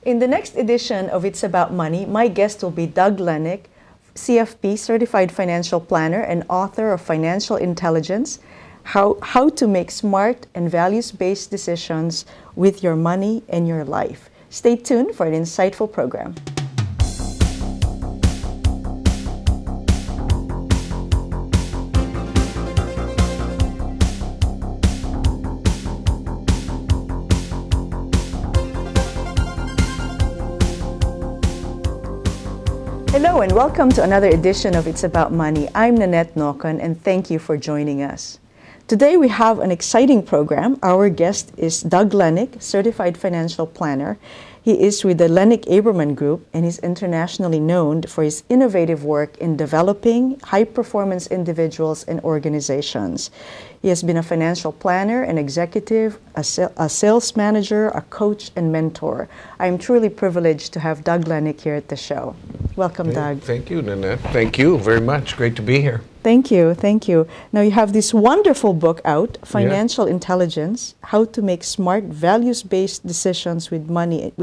In the next edition of It's About Money, my guest will be Doug Lennick, CFP, Certified Financial Planner and author of Financial Intelligence, How to Make Smart and Values-Based Decisions with Your Money and Your Life. Stay tuned for an insightful program. Hello and welcome to another edition of It's About Money. I'm Nannette Nocon and thank you for joining us. Today we have an exciting program. Our guest is Doug Lennick, Certified Financial Planner. He is with the Lennick Group and he's internationally known for his innovative work in developing high-performance individuals and organizations. He has been a financial planner, an executive, a sales manager, a coach, and mentor. I am truly privileged to have Doug Lennick here at the show. Welcome, Doug. Thank you, Nannette. Thank you very much. Great to be here. Thank you, thank you. Now you have this wonderful book out, Financial Intelligence, How to Make Smart, Values-Based Decisions with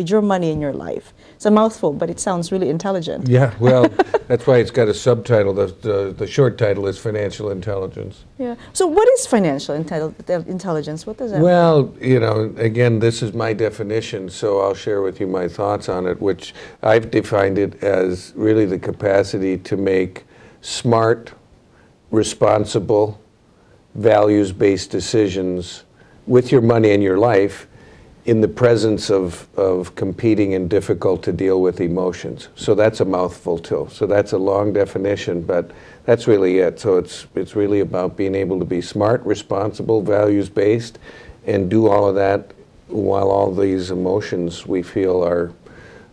your money in your life. It's a mouthful, but it sounds really intelligent. Yeah, well, that's why it's got a subtitle. The short title is Financial Intelligence. Yeah. So what is financial intelligence? What does that mean? Well, you know, again, this is my definition, so I'll share with you my thoughts on it, which I've defined it as really the capacity to make smart, responsible, values-based decisions with your money and your life in the presence of competing and difficult to deal with emotions. So that's a mouthful too. So that's a long definition, but that's really it. So it's really about being able to be smart, responsible, values-based, and do all of that while all these emotions we feel are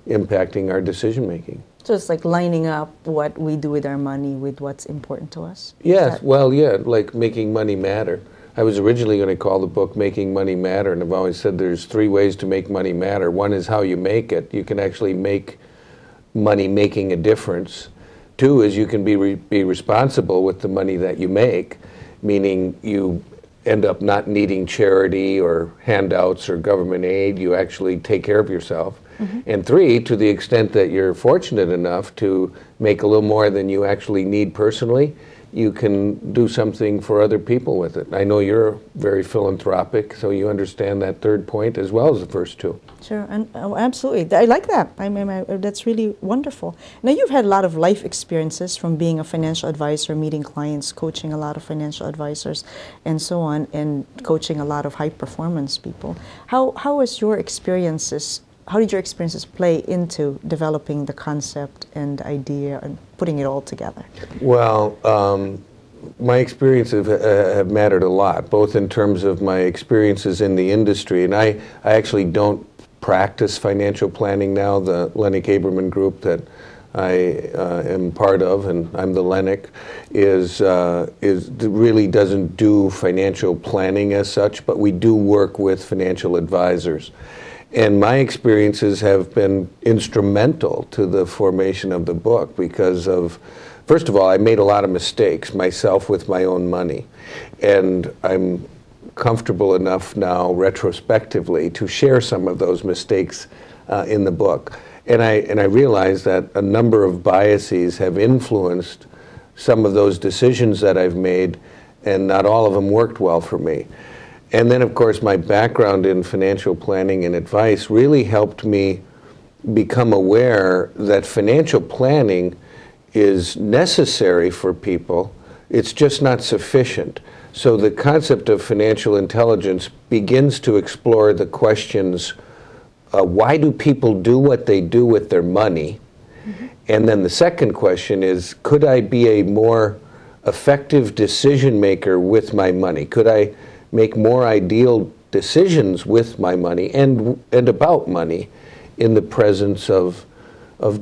impacting our decision-making. So it's like lining up what we do with our money with what's important to us? Yes, well, yeah, like making money matter. I was originally going to call the book Making Money Matter, and I've always said there's three ways to make money matter. One is how you make it. You can actually make money making a difference. Two is you can be responsible with the money that you make, meaning you end up not needing charity or handouts or government aid. You actually take care of yourself. Mm-hmm. And three, to the extent that you're fortunate enough to make a little more than you actually need personally, you can do something for other people with it. I know you're very philanthropic, so you understand that third point as well as the first two. Sure, and absolutely. I like that. That's really wonderful. Now, you've had a lot of life experiences from being a financial advisor, meeting clients, coaching a lot of financial advisors, and so on, and coaching a lot of high-performance people. How did your experiences play into developing the concept and idea and putting it all together? Well, my experiences have mattered a lot, both in terms of my experiences in the industry, and I actually don't practice financial planning now. The Lennick Group that I am part of, and I'm the Lennick, really doesn't do financial planning as such, but we do work with financial advisors. And my experiences have been instrumental to the formation of the book because of, first of all, I made a lot of mistakes myself with my own money. And I'm comfortable enough now retrospectively to share some of those mistakes in the book. And I realized that a number of biases have influenced some of those decisions that I've made, and not all of them worked well for me. And then, of course, my background in financial planning and advice really helped me become aware that financial planning is necessary for people. It's just not sufficient. So the concept of financial intelligence begins to explore the questions, why do people do what they do with their money? Mm-hmm. And then the second question is, could I be a more effective decision maker with my money? Could I make more ideal decisions with my money and about money in the presence of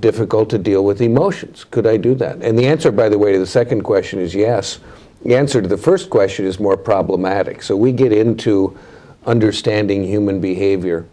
difficult to deal with emotions? Could I do that? And the answer, by the way, to the second question is yes. The answer to the first question is more problematic. So we get into understanding human behavior,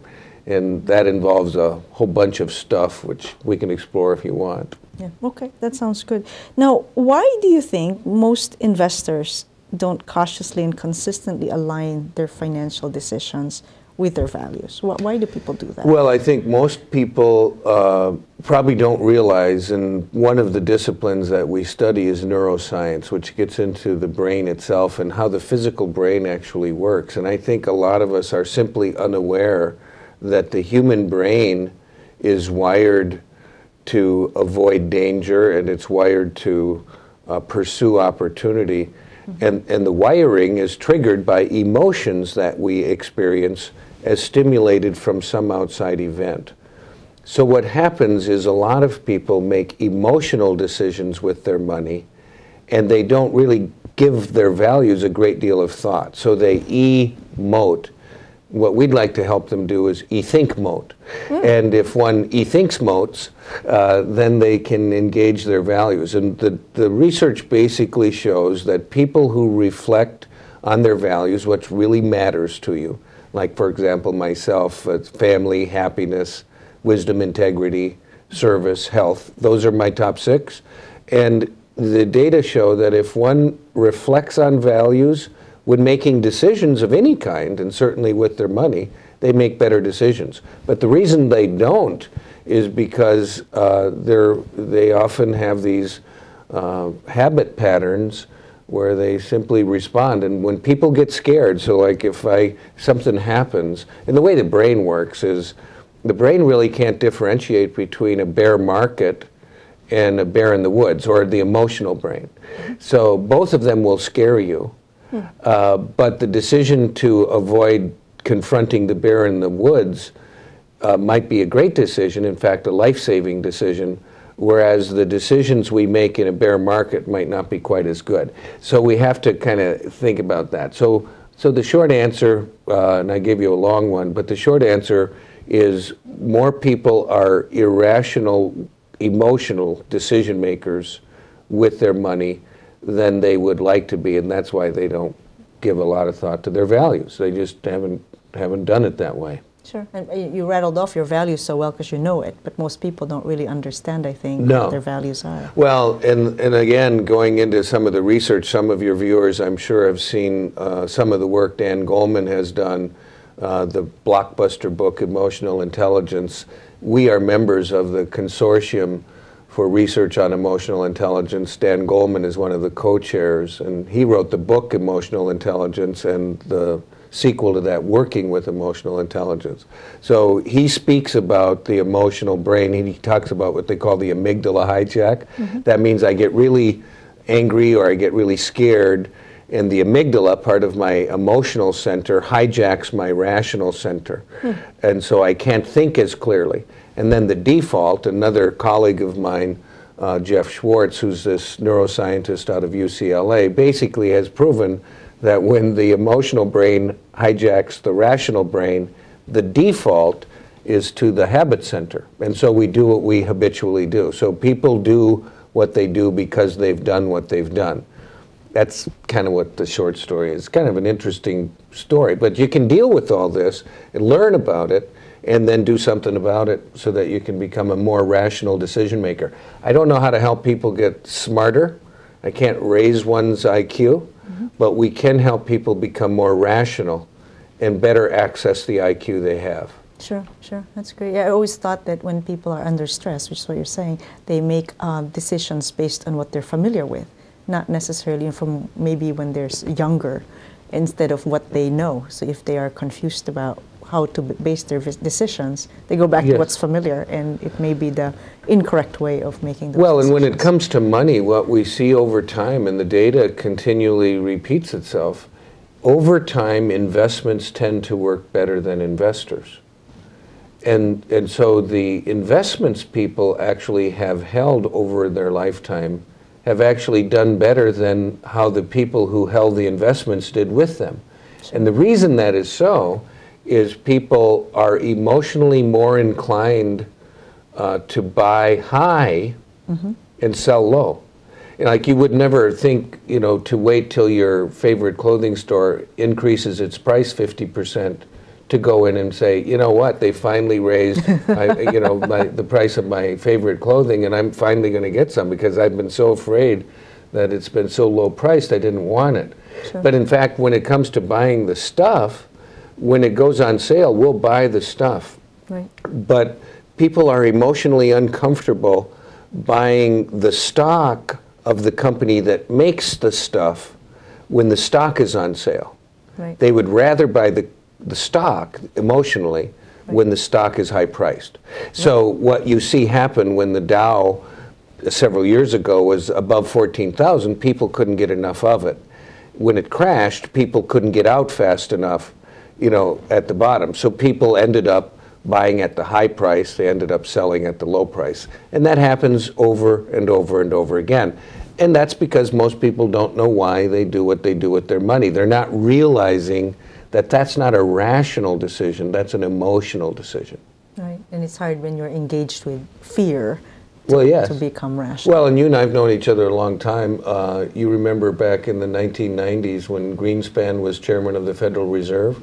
and that involves a whole bunch of stuff which we can explore if you want. Yeah, okay, that sounds good. Now, why do you think most investors don't cautiously and consistently align their financial decisions with their values? Why do people do that? Well, I think most people probably don't realize, and one of the disciplines that we study is neuroscience, which gets into the brain itself and how the physical brain actually works. And I think a lot of us are simply unaware that the human brain is wired to avoid danger, and it's wired to pursue opportunity. And the wiring is triggered by emotions that we experience as stimulated from some outside event. So what happens is a lot of people make emotional decisions with their money, and they don't really give their values a great deal of thought. So they emote. What we'd like to help them do is e-think mote. And if one e-thinks motes, then they can engage their values. And the research basically shows that people who reflect on their values, what really matters to you, like for example myself, family, happiness, wisdom, integrity, service, health, those are my top 6. And the data show that if one reflects on values when making decisions of any kind, and certainly with their money, they make better decisions. But the reason they don't is because they often have these habit patterns where they simply respond. And when people get scared, so like if something happens, and the way the brain works is the brain really can't differentiate between a bear market and a bear in the woods, or the emotional brain. So both of them will scare you. But the decision to avoid confronting the bear in the woods might be a great decision, in fact a life-saving decision, whereas the decisions we make in a bear market might not be quite as good. So we have to kind of think about that. So the short answer, and I gave you a long one, but the short answer is more people are irrational, emotional decision makers with their money than they would like to be, and that's why they don't give a lot of thought to their values. They just haven't done it that way. Sure. And you rattled off your values so well because you know it, but most people don't really understand, I think, No. what their values are. Well, and again, going into some of the research, some of your viewers, I'm sure, have seen some of the work Dan Goleman has done, the blockbuster book, Emotional Intelligence. We are members of the consortium for research on emotional intelligence. Dan Goleman is one of the co-chairs, and he wrote the book Emotional Intelligence and the sequel to that, Working with Emotional Intelligence. So he speaks about the emotional brain. He talks about what they call the amygdala hijack. That means I get really angry or I get really scared, and the amygdala, part of my emotional center, hijacks my rational center. And so I can't think as clearly. And then the default, another colleague of mine, Jeff Schwartz, who's this neuroscientist out of UCLA, basically has proven that when the emotional brain hijacks the rational brain, the default is to the habit center. And so we do what we habitually do. So people do what they do because they've done what they've done. That's kind of what the short story is. It's kind of an interesting story, but you can deal with all this and learn about it and then do something about it so that you can become a more rational decision maker. I don't know how to help people get smarter. I can't raise one's IQ, but we can help people become more rational and better access the IQ they have. Sure, sure. That's great. Yeah, I always thought that when people are under stress, which is what you're saying, they make decisions based on what they're familiar with, not necessarily from maybe when they're younger, instead of what they know. So if they are confused about how to base their decisions, they go back to what's familiar, and it may be the incorrect way of making those decisions. And when it comes to money, what we see over time, and the data continually repeats itself, over time investments tend to work better than investors. And so the investments people actually have held over their lifetime have actually done better than how the people who held the investments did with them. Sure. And the reason that is so is people are emotionally more inclined to buy high and sell low. Like you would never think, to wait till your favorite clothing store increases its price 50% to go in and say, you know what, they finally raised the price of my favorite clothing, and I'm finally going to get some because I've been so afraid that it's been so low priced I didn't want it. Sure. But in fact, when it comes to buying the stuff, when it goes on sale, we'll buy the stuff. Right. But people are emotionally uncomfortable buying the stock of the company that makes the stuff when the stock is on sale. Right. They would rather buy the stock emotionally when the stock is high priced. So what you see happen when the Dow several years ago was above 14,000, people couldn't get enough of it. When it crashed, people couldn't get out fast enough, you know, at the bottom. So people ended up buying at the high price, they ended up selling at the low price. And that happens over and over and over again. And that's because most people don't know why they do what they do with their money. They're not realizing that that's not a rational decision, that's an emotional decision. Right, and it's hard when you're engaged with fear to become rational. Well, and you and I have known each other a long time. You remember back in the 1990s when Greenspan was chairman of the Federal Reserve,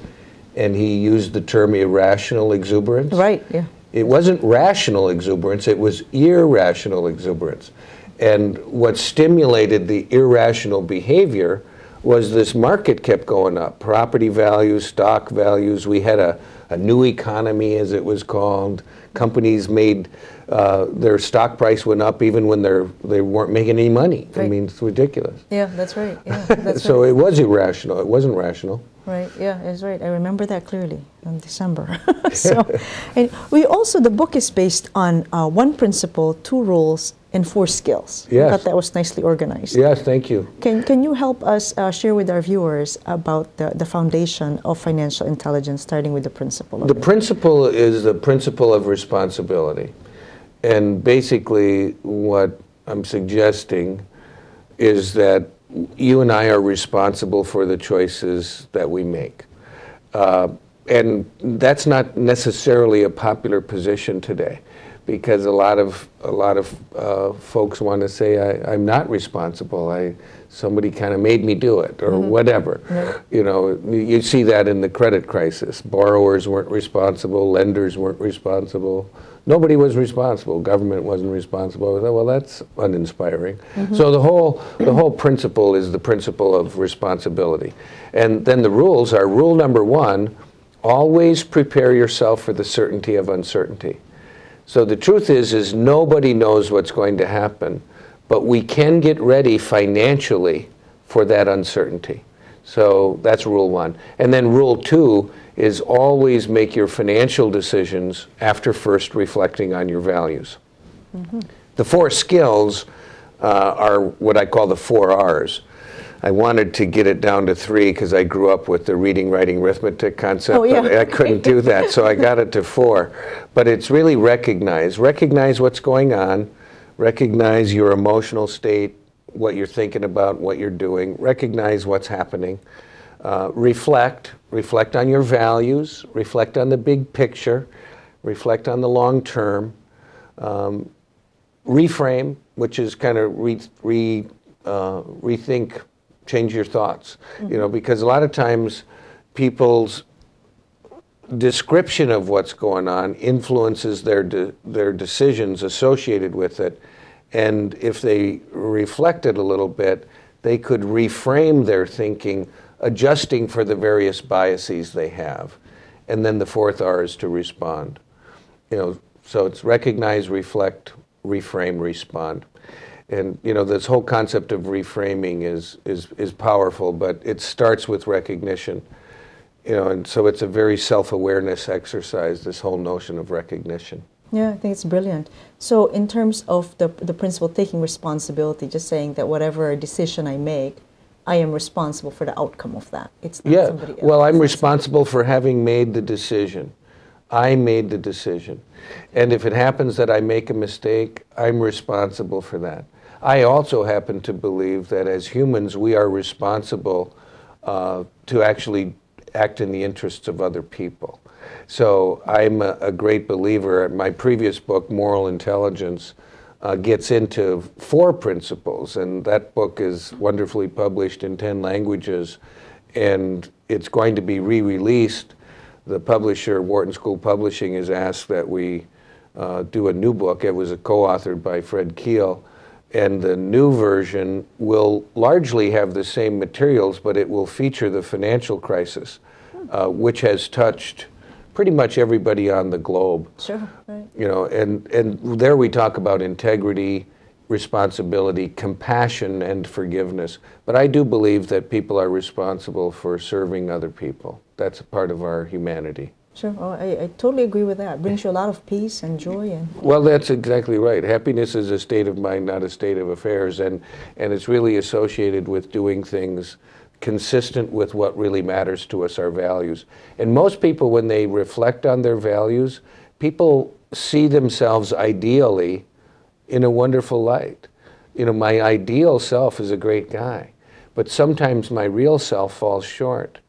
and he used the term irrational exuberance. Right, yeah. It wasn't rational exuberance, it was irrational exuberance. And what stimulated the irrational behavior was this market kept going up. Property values, stock values. We had a new economy, as it was called. Companies made, their stock price went up even when they weren't making any money. Right. I mean, it's ridiculous. Yeah, that's right. Yeah, that's So right. it was irrational. It wasn't rational. Right, yeah, that's right. I remember that clearly in December. So, and the book is based on 1 principle, 2 rules, and 4 skills. Yes. I thought that was nicely organized. Yes, thank you. Can you help us share with our viewers about the foundation of financial intelligence, starting with the principle of The it? principle is the principle of responsibility. And basically what I'm suggesting is that you and I are responsible for the choices that we make. And that's not necessarily a popular position today, because a lot of folks want to say, I'm not responsible. Somebody kind of made me do it, or whatever. Right. You know, you see that in the credit crisis. Borrowers weren't responsible, lenders weren't responsible. Nobody was responsible. Government wasn't responsible. Well, that's uninspiring. So the whole principle is the principle of responsibility. And then the rules are, rule number 1, always prepare yourself for the certainty of uncertainty. So the truth is nobody knows what's going to happen, but we can get ready financially for that uncertainty. So that's rule 1. And then rule 2 is always make your financial decisions after first reflecting on your values. The 4 skills are what I call the 4 R's. I wanted to get it down to 3 because I grew up with the reading, writing, arithmetic concept, but I couldn't do that, so I got it to 4. But it's really recognize what's going on, recognize your emotional state, what you're thinking about, what you're doing, recognize what's happening, reflect on your values, reflect on the big picture, reflect on the long term, reframe, which is kind of rethink, change your thoughts. You know, because a lot of times people's description of what's going on influences their decisions associated with it. And if they reflected a little bit, they could reframe their thinking, adjusting for the various biases they have. And then the 4th R is to respond. You know, so it's recognize, reflect, reframe, respond. And you know, this whole concept of reframing is powerful, but it starts with recognition. You know, and so it's a very self-awareness exercise, this whole notion of recognition. Yeah, I think it's brilliant. So in terms of the principle taking responsibility, just saying that whatever decision I make, I am responsible for the outcome of that. It's not somebody else. Well, I'm responsible for having made the decision. I made the decision. And if it happens that I make a mistake, I'm responsible for that. I also happen to believe that as humans, we are responsible to actually act in the interests of other people. So I'm a great believer. My previous book, Moral Intelligence, gets into 4 principles, and that book is wonderfully published in 10 languages, and it's going to be re-released. The publisher, Wharton School Publishing, has asked that we do a new book. It was co-authored by Fred Keel, and the new version will largely have the same materials, but it will feature the financial crisis which has touched pretty much everybody on the globe. Sure, right. You know, and there we talk about integrity, responsibility, compassion, and forgiveness. But I do believe that people are responsible for serving other people. That's a part of our humanity. Sure, oh, I totally agree with that. It brings you a lot of peace and joy. And well, that's exactly right. Happiness is a state of mind, not a state of affairs, and it's really associated with doing things consistent with what really matters to us, our values. And most people, when they reflect on their values, people see themselves ideally in a wonderful light. You know, my ideal self is a great guy, but sometimes my real self falls short.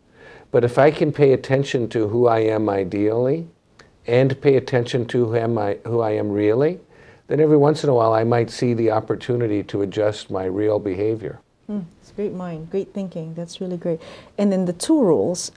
But if I can pay attention to who I am ideally and pay attention to who I am really, then every once in a while I might see the opportunity to adjust my real behavior. It's great mind, great thinking. That's really great. And then the two rules,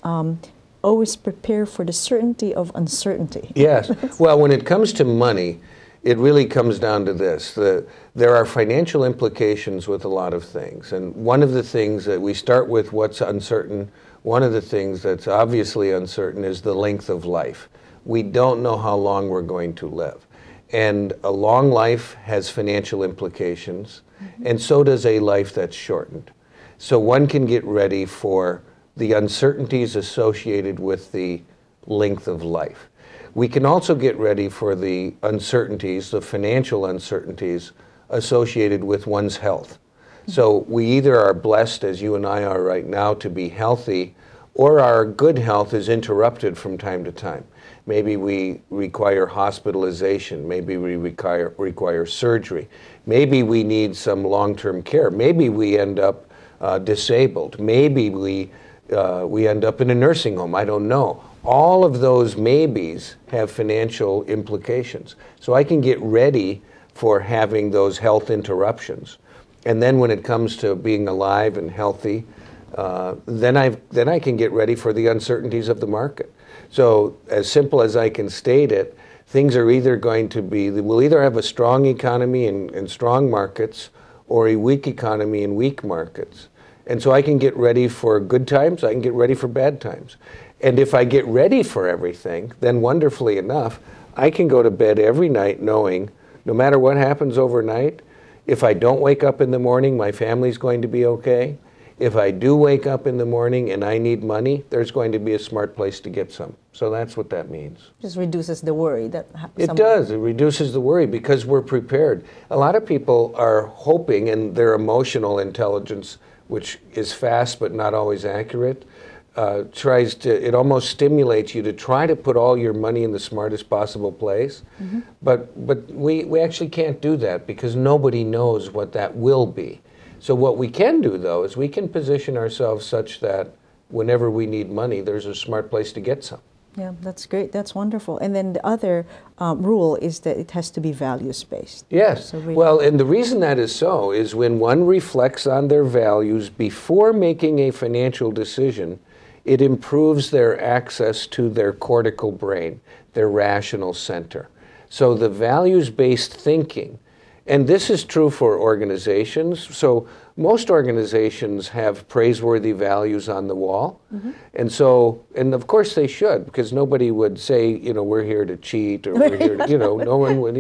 always prepare for the certainty of uncertainty. Yes. Well, when it comes to money, it really comes down to this. There are financial implications with a lot of things. And one of the things that we start with what's uncertain, one of the things that's obviously uncertain is the length of life. We don't know how long we're going to live. And a long life has financial implications, and so does a life that's shortened. So one can get ready for the uncertainties associated with the length of life. We can also get ready for the uncertainties, the financial uncertainties associated with one's health. So we either are blessed, as you and I are right now, to be healthy, or our good health is interrupted from time to time. Maybe we require hospitalization. Maybe we require surgery. Maybe we need some long-term care. Maybe we end up disabled. Maybe we end up in a nursing home. I don't know. All of those maybes have financial implications. So I can get ready for having those health interruptions. And then when it comes to being alive and healthy, then I can get ready for the uncertainties of the market. So as simple as I can state it, things are either going to be, we'll either have a strong economy and strong markets, or a weak economy and weak markets. And so I can get ready for good times, I can get ready for bad times. And if I get ready for everything, then wonderfully enough, I can go to bed every night knowing no matter what happens overnight, if I don't wake up in the morning, my family's going to be okay. If I do wake up in the morning and I need money, there's going to be a smart place to get some. So that's what that means. Just reduces the worry that it does. It reduces the worry because we're prepared. A lot of people are hoping, and their emotional intelligence, which is fast but not always accurate, it almost stimulates you to try to put all your money in the smartest possible place. Mm-hmm. But we actually can't do that because nobody knows what that will be. So what we can do, though, is we can position ourselves such that whenever we need money, there's a smart place to get some. Yeah, that's great. That's wonderful. And then the other rule is that it has to be values-based. Yes. So well, and the reason that is so is when one reflects on their values before making a financial decision, it improves their access to their cortical brain, their rational center. So the values-based thinking, and this is true for organizations. So most organizations have praiseworthy values on the wall. Mm-hmm. And of course they should, because nobody would say, you know, we're here to cheat, or we're here to, no one would,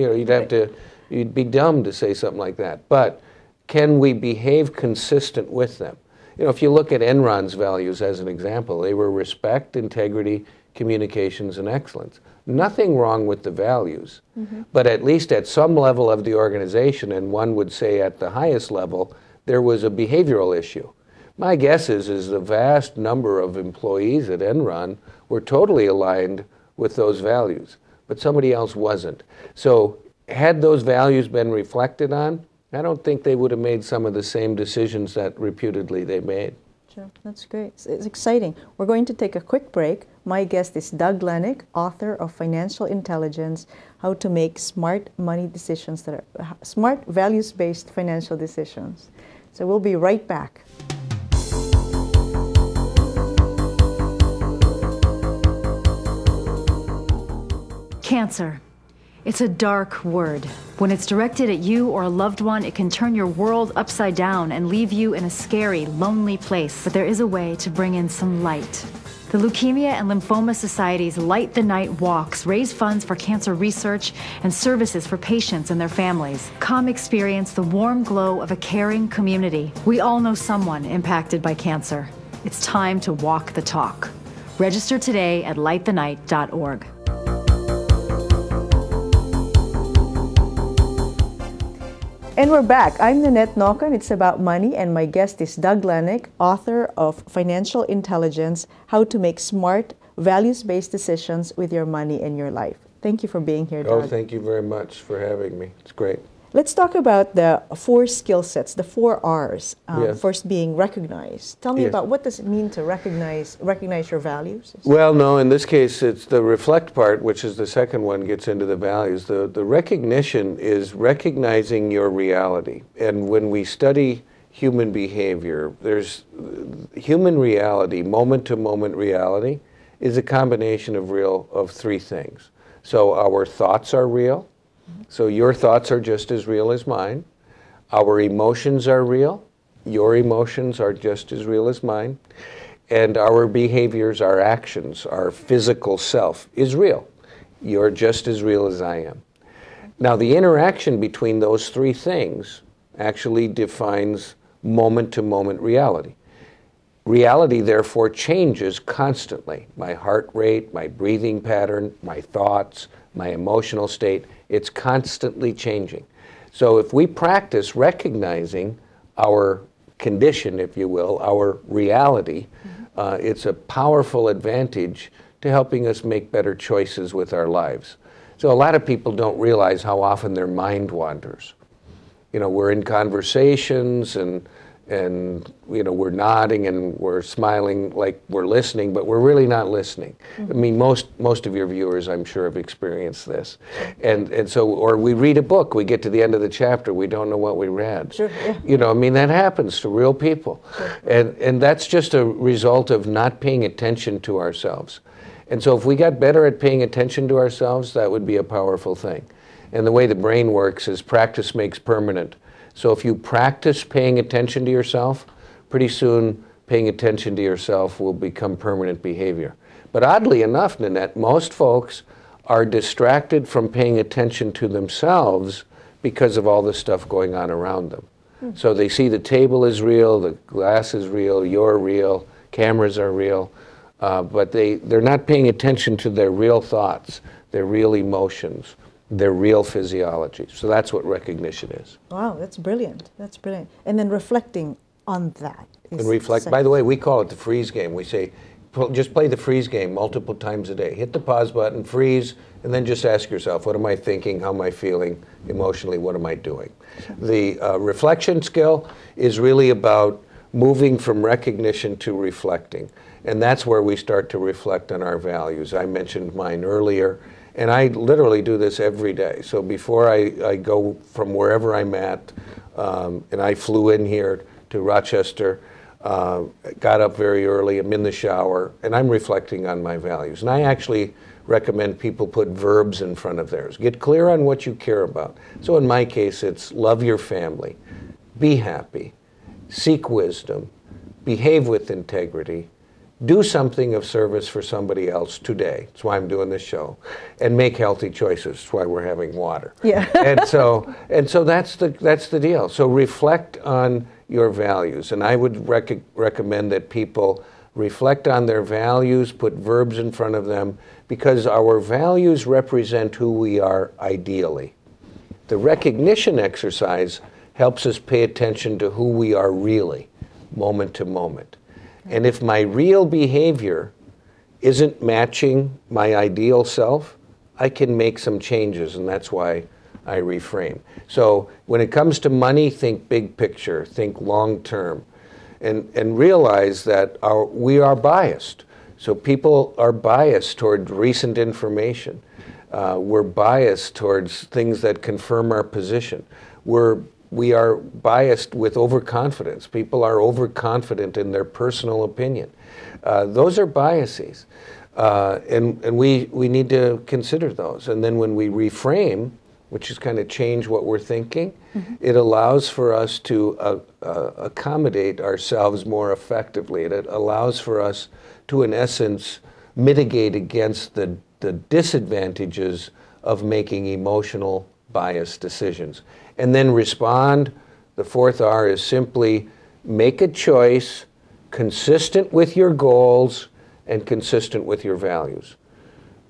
you'd be dumb to say something like that. But can we behave consistent with them? You know, if you look at Enron's values as an example, they were respect, integrity, communications, and excellence. Nothing wrong with the values, mm-hmm. but at least at some level of the organization, and one would say at the highest level, there was a behavioral issue. My guess is the vast number of employees at Enron were totally aligned with those values, but somebody else wasn't. So had those values been reflected on, I don't think they would have made some of the same decisions that reputedly they made. Sure, that's great. It's exciting. We're going to take a quick break. My guest is Doug Lennick, author of Financial Intelligence, How to Make Smart Money Decisions, that are smart, values-based financial decisions. So we'll be right back. Cancer. It's a dark word. When it's directed at you or a loved one, it can turn your world upside down and leave you in a scary, lonely place. But there is a way to bring in some light. The Leukemia and Lymphoma Society's Light the Night walks raise funds for cancer research and services for patients and their families. Come experience the warm glow of a caring community. We all know someone impacted by cancer. It's time to walk the talk. Register today at lightthenight.org. And we're back. I'm Nannette Nocon. It's about money, and my guest is Doug Lennick, author of Financial Intelligence: How to Make Smart, Values-Based Decisions with Your Money and Your Life. Thank you for being here, Doug. Oh, thank you very much for having me. It's great. Let's talk about the 4 skill sets, the 4 R's. Yes. First being recognize. Tell me Yes. about what does it mean to recognize your values? Well, no, in this case, it's the reflect part, which is the second one, gets into the values. The recognition is recognizing your reality. And when we study human behavior, there's human reality, moment-to-moment reality, is a combination of 3 things. So our thoughts are real. So your thoughts are just as real as mine. Our emotions are real. Your emotions are just as real as mine. And our behaviors, our actions, our physical self is real. You're just as real as I am. Now, the interaction between those 3 things actually defines moment-to-moment reality. Reality, therefore, changes constantly. My heart rate, my breathing pattern, my thoughts, my emotional state, it's constantly changing. So if we practice recognizing our condition, if you will, our reality, it's a powerful advantage to helping us make better choices with our lives. So a lot of people don't realize how often their mind wanders. You know, we're in conversations and you know, we're nodding and we're smiling like we're listening, but we're really not listening. I mean, most of your viewers, I'm sure, have experienced this. And so, or we read a book, we get to the end of the chapter, we don't know what we read. Sure, yeah. You know, I mean, that happens to real people. Sure. And that's just a result of not paying attention to ourselves. And so if we got better at paying attention to ourselves, that would be a powerful thing. And the way the brain works is practice makes permanent. So if you practice paying attention to yourself, pretty soon paying attention to yourself will become permanent behavior. But oddly enough, Nannette, most folks are distracted from paying attention to themselves because of all the stuff going on around them. So they see the table is real, the glass is real, you're real, cameras are real, but they're not paying attention to their real thoughts, their real emotions, their real physiology. So that's what recognition is. Wow, that's brilliant. That's brilliant. And then reflecting on that. And reflect. By the way, we call it the freeze game. We say, just play the freeze game multiple times a day. Hit the pause button, freeze, and then just ask yourself, what am I thinking? How am I feeling emotionally? What am I doing? The reflection skill is really about moving from recognition to reflecting. And that's where we start to reflect on our values. I mentioned mine earlier. And I literally do this every day. So before I go from wherever I'm at, and I flew in here to Rochester, got up very early, I'm in the shower, and I'm reflecting on my values. And I actually recommend people put verbs in front of theirs. Get clear on what you care about. So in my case, it's love your family, be happy, seek wisdom, behave with integrity, do something of service for somebody else today. That's why I'm doing this show. And make healthy choices. That's why we're having water. Yeah. and so that's the deal. So reflect on your values. And I would recommend that people reflect on their values, put verbs in front of them, because our values represent who we are ideally. The recognition exercise helps us pay attention to who we are really, moment to moment. And if my real behavior isn't matching my ideal self, I can make some changes, and that's why I reframe. So when it comes to money, think big picture, think long term, and realize that we are biased. So people are biased toward recent information. We're biased towards things that confirm our position. We are biased with overconfidence. People are overconfident in their personal opinion. Those are biases, and we need to consider those. And then when we reframe, which is kind of change what we're thinking, it allows for us to accommodate ourselves more effectively. It allows for us to, in essence, mitigate against the disadvantages of making emotional biased decisions. And then respond. The fourth R is simply make a choice consistent with your goals and consistent with your values.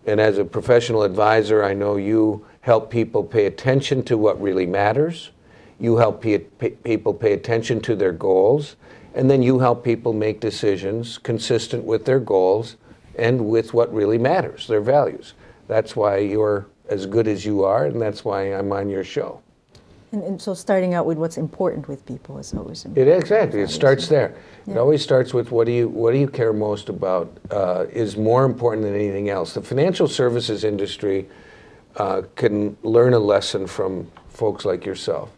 And as a professional advisor, I know you help people pay attention to what really matters. You help people pay attention to their goals. And then you help people make decisions consistent with their goals and with what really matters, their values. That's why you're as good as you are, and that's why I'm on your show. And so starting out with what's important with people is always important. Exactly. It starts there. Yeah. It always starts with what do you care most about is more important than anything else. The financial services industry can learn a lesson from folks like yourself.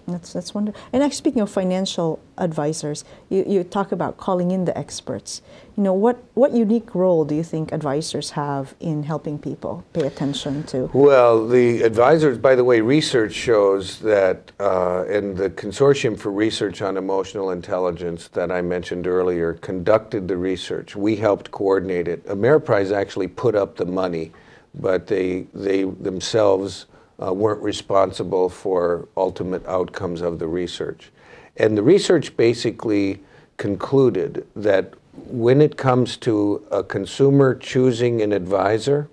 That's wonderful. And speaking of financial advisors, you talk about calling in the experts. You know, what unique role do you think advisors have in helping people pay attention to? Well, the advisors, by the way, research shows that, and the Consortium for Research on Emotional Intelligence that I mentioned earlier conducted the research. We helped coordinate it. Ameriprise actually put up the money, but they themselves weren't responsible for ultimate outcomes of the research. And the research basically concluded that when it comes to a consumer choosing an advisor,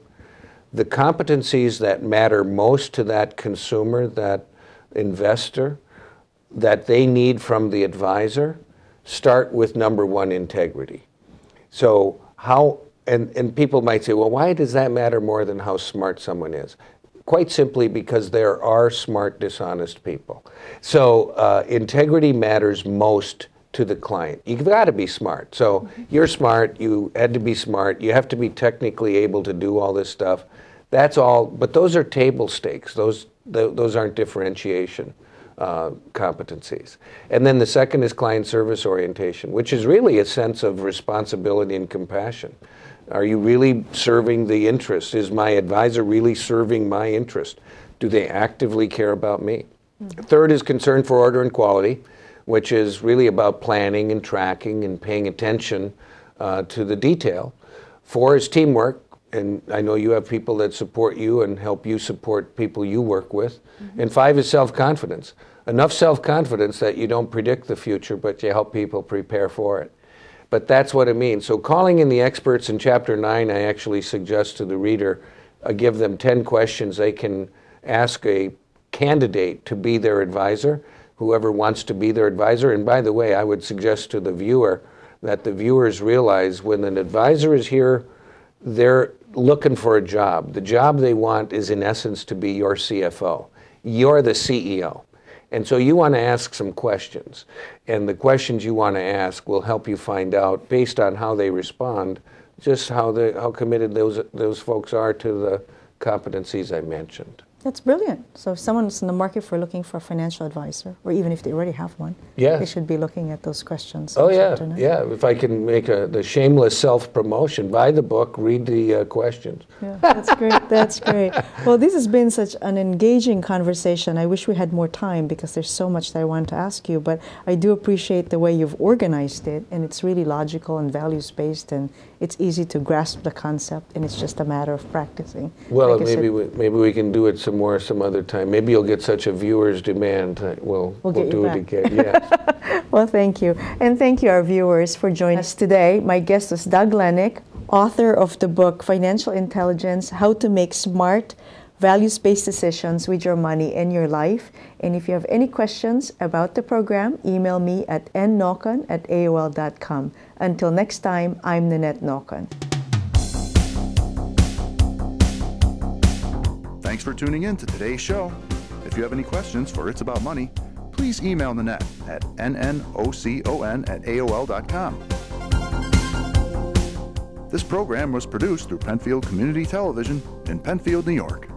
the competencies that matter most to that consumer, that investor, that they need from the advisor, start with number one, integrity. So and people might say, well, why does that matter more than how smart someone is? Quite simply because there are smart, dishonest people. So integrity matters most to the client. You've got to be smart. So you're smart, you had to be smart, you have to be technically able to do all this stuff. That's all, but those are table stakes. Those aren't differentiation competencies. And then the second is client service orientation, which is really a sense of responsibility and compassion. Are you really serving the interest? Is my advisor really serving my interest? Do they actively care about me? Mm-hmm. Third is concern for order and quality, which is really about planning and tracking and paying attention to the detail. 4 is teamwork, and I know you have people that support you and help you support people you work with. Mm-hmm. And 5 is self-confidence. Enough self-confidence that you don't predict the future, but you help people prepare for it. But that's what it means. So calling in the experts in Chapter 9, I actually suggest to the reader, give them 10 questions they can ask a candidate to be their advisor, whoever wants to be their advisor. And by the way, I would suggest to the viewer that the viewers realize when an advisor is here, they're looking for a job. The job they want is in essence to be your CFO. You're the CEO. And so you want to ask some questions. And the questions you want to ask will help you find out, based on how they respond, just how committed those folks are to the competencies I mentioned. That's brilliant. So if someone's in the market for looking for a financial advisor, or even if they already have one, they should be looking at those questions. Oh yeah, yeah. If I can make the shameless self-promotion, buy the book, read the questions. Yeah, that's great. That's great. Well, this has been such an engaging conversation. I wish we had more time because there's so much that I want to ask you, but I do appreciate the way you've organized it, and it's really logical and values-based, and it's easy to grasp the concept, and it's just a matter of practicing. Well, like maybe we can do it some other time. Maybe you'll get such a viewer's demand. We'll do it again. Yeah. Well, thank you. And thank you, our viewers, for joining us today. My guest was Doug Lennick, author of the book Financial Intelligence, How to Make Smart, Values-Based Decisions with Your Money and Your Life. And if you have any questions about the program, email me at nnocon@aol.com. Until next time, I'm Nannette Nocon. Thanks for tuning in to today's show. If you have any questions for It's About Money, please email Nannette at nnocon@aol.com. This program was produced through Penfield Community Television in Penfield, New York.